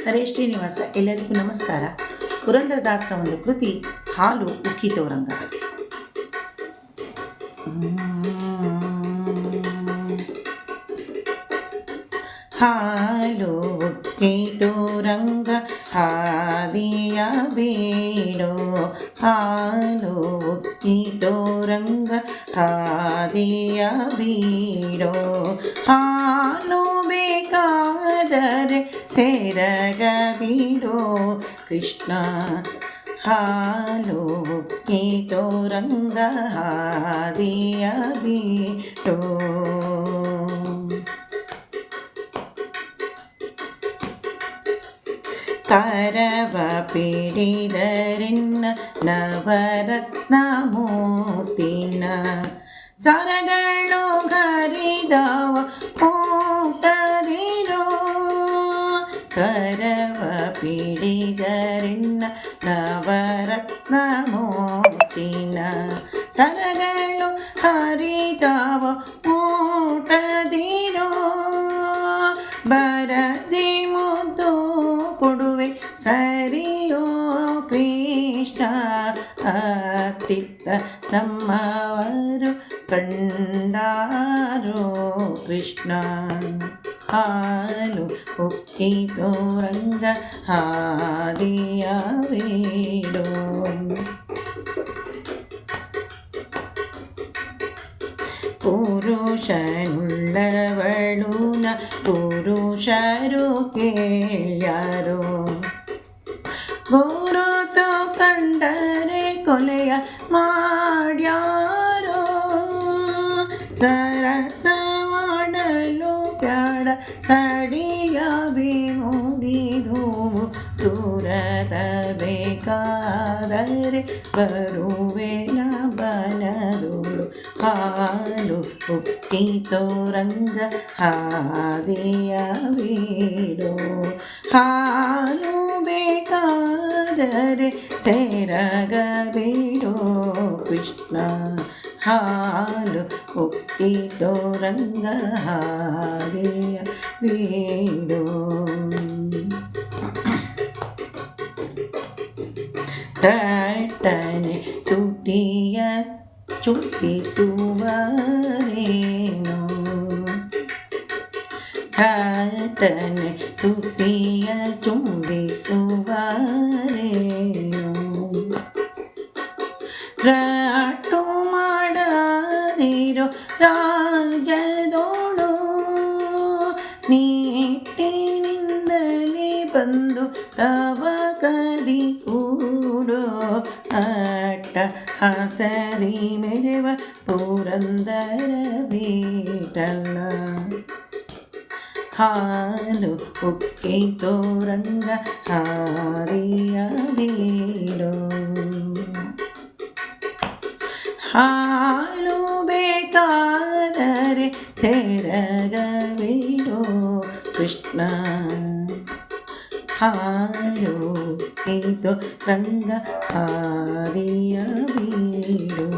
ಹರೇ ಶ್ರೀನಿವಾಸ. ಎಲ್ಲರಿಗೂ ನಮಸ್ಕಾರ. ಪುರಂದರದಾಸರ ಒಂದು ಕೃತಿ ಹಾಲು ಉಕ್ಕಿತೋರಂಗ. ಹಾಲು ಉಕ್ಕಿತೋರಂಗ ಹಾದಿಯ ಬೇಡೋ, ಹಾಲು ಉಕ್ಕಿತೋರಂಗ ಹಾದಿಯ ಬೀಡೋ, ಹಾಲು ಬೇಕಾದರೆ ಸೇರಗ ಬಿಡೋ ಕೃಷ್ಣ, ಹಾಲು ಉಕ್ಕಿತೋರಂಗ ಹಾದಿಯ ಬಿಡೋ. ಕರವ ಪಿಡಿದರಿನ್ನ ನವರತ್ನ ಮೂರ್ತಿನ, ಸರಗಳು ಹರಿದವ ಊಟದಿರೋ, ಕರವ ಪಿಡಿದರಿನ್ನ ನವರತ್ನ ಮೂರ್ತಿನ, ಸರಗಳು ಹರಿದವ ಊಟದಿರೋ, ಬರದಿ ಮುದ್ದು ಕೊಡುವೆ ಸರಿಯೋ ಕೃಷ್ಣ, ಅತ್ತಿತ್ತ ನಮ್ಮವರು ಕಂಡಾರೋ ಕೃಷ್ಣ, ಹಾಲು ಉಕ್ಕಿತೋರಂಗ ಹಾದಿಯ ಬೇಡೋ. ಪುರುಷನುಳ್ಳವಳು ನ ಪುರುಷರು ಕೇಳ್ಯಾರೋ, ಗುರುತು ಕಂಡರೆ ಕೊಲೆಯ ಮಾಡ್ಯಾರೋ, ಸರಸವಾಡಲು ಬ್ಯಾಡ ಸಡಿಲವೇ ಮೂಡಿದು, ದೂರದ ಬೇಕಾದರೆ ಬರುವೆನ ಬನರುಳು, ಹಾಲು ಉಕ್ಕಿತೋರಂಗ ಹಾದಿಯ ಬೇಡೋ, ಹಾಲು ಬೇಕಾದರೆ ಸೇರಗ ಬೇಡೋ ಕೃಷ್ಣ, ಹಾಲು ಉಕ್ಕಿತೋರಂಗ ಹಾದಿಯ ಬೇಡೋ. ತಟ್ಟನೆ ತುಟಿಯ ಚುಟ್ಟಿಸುವರೇನು, ತಟ್ಟನೆ ತುಟಿಯ ಚುಂಬಿಸುವರೇನು, ರಾಟು ಮಾಡದಿರೋ ರಾಜದೋಳು, ನೀಟಿನಿಂದಲೇ ಬಂದು ತವ ಕದಿ ಕೂಡೋ, ಅಟ್ಟ ಹಸರಿ ಮೆರೆವ ಪುರಂದರ ವಿಠಲ, ಹಾಲು ಉಕ್ಕಿತೋರಂಗ ಹಾದಿಯ ಬೇಡೋ, ಹಾಲು ಬೇಕಾದರೆ ಸೇರಗ ಬಿಡೋ ಕೃಷ್ಣ, ಹಾಲು ಉಕ್ಕಿತೋರಂಗ ಹಾದಿಯ ಬೇಡೋ.